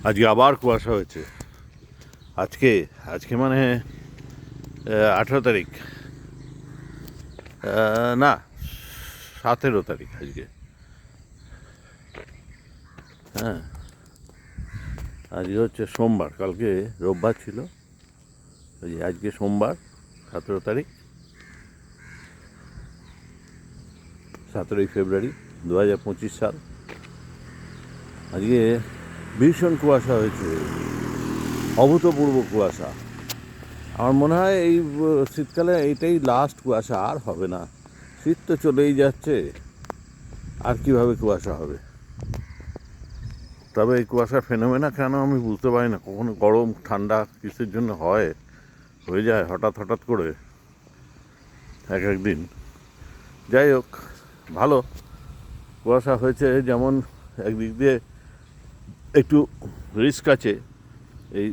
আজকে আবার কুয়াশা হয়েছে। আজকে আজকে মানে 18 তারিখ, না 17 তারিখ আজকে। হ্যাঁ, আজকে হচ্ছে সোমবার, কালকে রোববার ছিল। ওই যে আজকে সোমবার 17 তারিখ, 17ই ফেব্রুয়ারি 2025 সাল। আজকে ভীষণ কুয়াশা হয়েছে, অভূতপূর্ব কুয়াশা। আমার মনে হয় এই শীতকালে এইটাই লাস্ট কুয়াশা, আর হবে না। শীত তো চলেই যাচ্ছে, আর কিভাবে কুয়াশা হবে? তবে এই কুয়াশা ফেনোমেনা কেন আমি বুঝতে পারি না। কখনো গরম ঠান্ডা কিসের জন্য হয়ে যায় হঠাৎ হঠাৎ করে এক একদিন। যাই হোক, ভালো কুয়াশা হয়েছে। যেমন একদিক দিয়ে একটু রিস্ক আছে, এই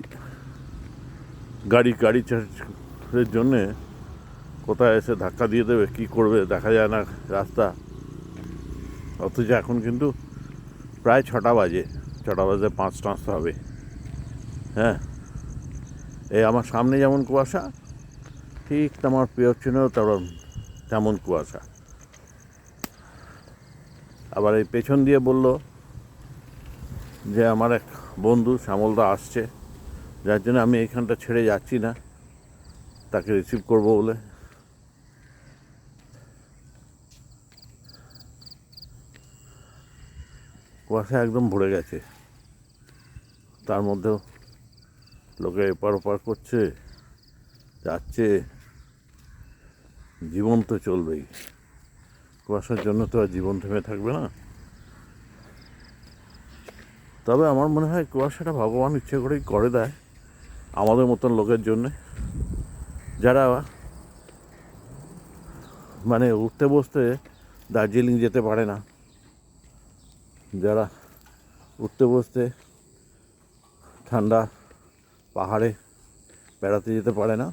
গাড়ির জন্যে কোথায় এসে ধাক্কা দিয়ে দেবে, কী করবে দেখা যায় না রাস্তা। অথচ এখন কিন্তু প্রায় 6টা বাজে, 5 হবে। হ্যাঁ, এই আমার সামনে যেমন কুয়াশা, ঠিক আমার পেছনেও তেমন কুয়াশা। আবার এই পেছন দিয়ে বলল যে আমার এক বন্ধু শ্যামলদা আসছে, যার জন্য আমি এইখানটা ছেড়ে যাচ্ছি না, তাকে রিসিভ করব বলে। কুয়াশা একদম ভরে গেছে, তার মধ্যেও লোকে এপার ওপার করছে, যাচ্ছে। জীবন তো চলবেই, কুয়াশার জন্য তো আর জীবন থেমে থাকবে না। তবে আমার মনে হয় কুয়াশাটা ভগবান ইচ্ছে করেই করে দেয় আমাদের মতন লোকের জন্যে, যারা মানে উঠতে বসতে দার্জিলিং যেতে পারে না, যারা উঠতে বসতে ঠান্ডা পাহাড়ে বেড়াতে যেতে পারে না,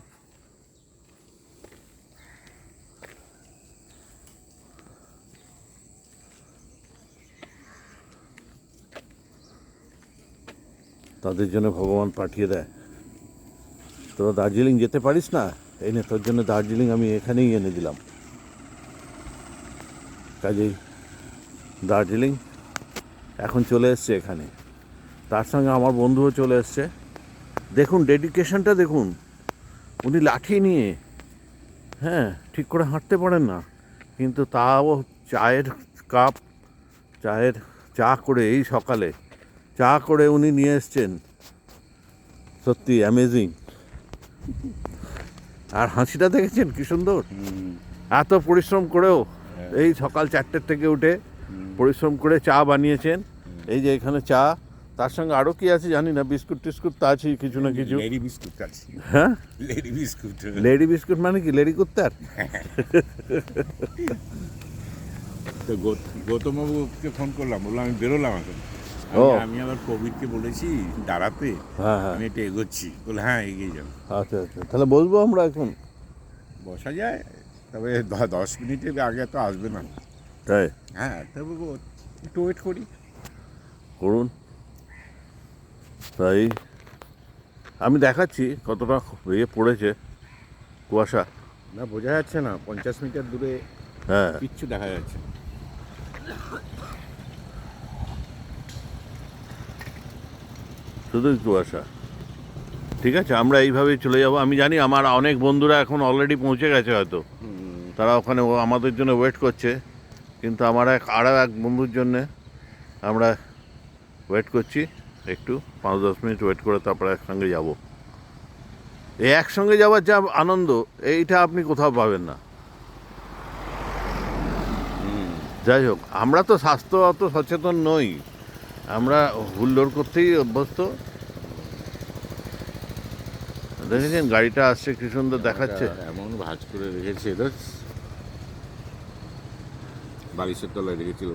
তাদের জন্য ভগবান পাঠিয়ে দেয়। তোরা দার্জিলিং যেতে পারিস না, এই নে তোর জন্য দার্জিলিং আমি এখানেই এনে দিলাম। কাজেই দার্জিলিং এখন চলে এসছে এখানে, তার সঙ্গে আমার বন্ধুও চলে এসছে। দেখুন ডেডিকেশনটা দেখুন, উনি লাঠি নিয়ে, হ্যাঁ ঠিক করে হাঁটতে পারেন না, কিন্তু তাও চা করে এই সকালে চা করে উনি নিয়ে এসছেন। সত্যি অ্যামেজিং। আর হাসিটা দেখেছেন কি সুন্দর। এত পরিশ্রম করেও এই সকাল 4টের থেকে উঠে পরিশ্রম করে চা বানিয়েছেন। এই যে এখানে চা, তার সঙ্গে আরও কি আছে জানি না, বিস্কুট টিস্কুট তো আছেই কিছু না কিছু। লেডি বিস্কুট আছে। হ্যাঁ, লেডি বিস্কুট মানে কি, লেডি কুত্তার? তো গৌতমবাবুকে ফোন করলাম, বললাম আমি বেরোলাম এখন। আমি আবার প্রবীরকে বলেছি দাঁড়াতে, হ্যাঁ হ্যাঁ, আমি একটু এগোচ্ছি। বলে হ্যাঁ এগিয়ে যাবো। আচ্ছা আচ্ছা, তাহলে বসবো আমরা এখন? বসা যায়, তবে 10 মিনিটের আগে তো আসবে না। তাই? হ্যাঁ, তবে একটু ওয়েট করি। করুন। তাই আমি দেখাচ্ছি কতটা পড়েছে কুয়াশা। না, বোঝা যাচ্ছে না, 50 মিটার দূরে হ্যাঁ, কিচ্ছু দেখা যাচ্ছে না। শুধুই কুয়াশা। ঠিক আছে, আমরা এইভাবেই চলে যাব। আমি জানি আমার অনেক বন্ধুরা এখন অলরেডি পৌঁছে গেছে হয়তো, তারা ওখানে আমাদের জন্য ওয়েট করছে। কিন্তু আমার আরও এক বন্ধুর জন্যে আমরা ওয়েট করছি, একটু 5-10 মিনিট ওয়েট করে তারপরে একসঙ্গে যাব। এই একসঙ্গে যাওয়ার যা আনন্দ, এইটা আপনি কোথাও পাবেন না। যাই হোক, আমরা তো স্বাস্থ্য অত সচেতন নই, আমরা হুল্লোড় করতেই অভ্যস্ত। দেখেছেন গাড়িটা আসছে কি সুন্দর দেখাচ্ছে, এমন ভাঁজ করে রেখেছে, বালিশের তলায় রেখেছিল।